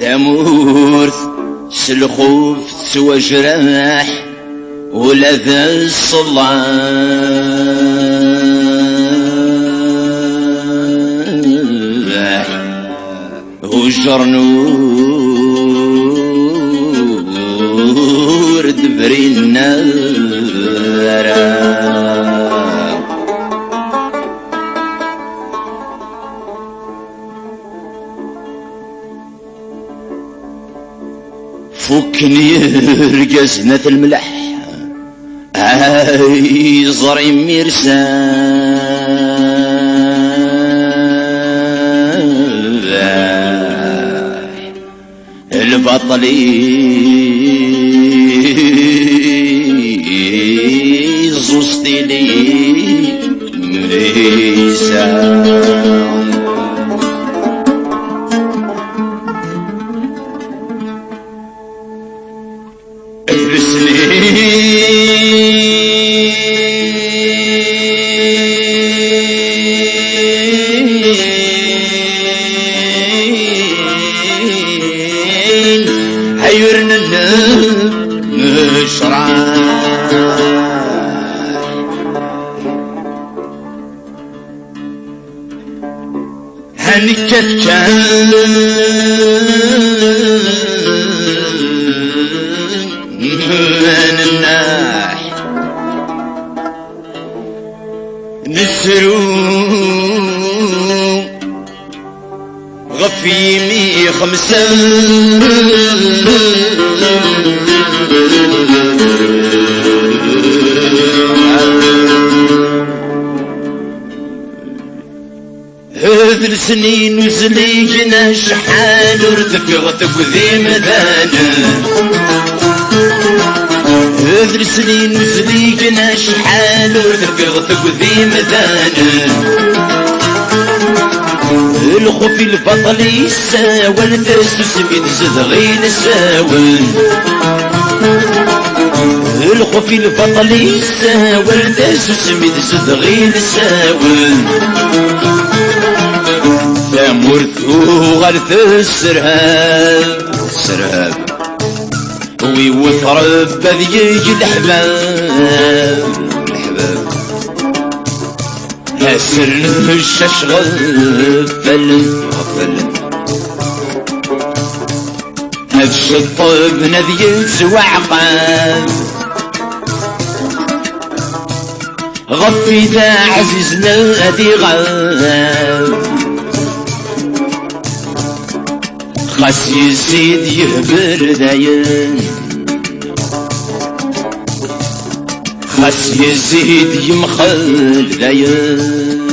ثمورث سلخوف سوى جراح ولا ذا الصلاح هجر نور دبري النار فكني رقزنة الملح زرعي مرساح البطلي زوستي لي مريسا حيرنا النشرة هنكت كان من الناح نسرو غفيمي خمسة هذل سنين وزليجنا شحال ورتفغت وذي مذانا هذل سنين وزليجنا شحال ورتفغت وذي مذانا الخوف البطل يساوى التسوس بيد زدغين ساوى الخوف البطل يساوى التسوس بيد زدغين ساوى ثمورث وغرث السرهاب ويوثرب بذيج الحباب هسر الشاش غفل هذا الشطب نذي زوعقاب غفي ذا عزيزنا ذي غاب خاس يزيد يهبر داين خاس يزيد يمخل داين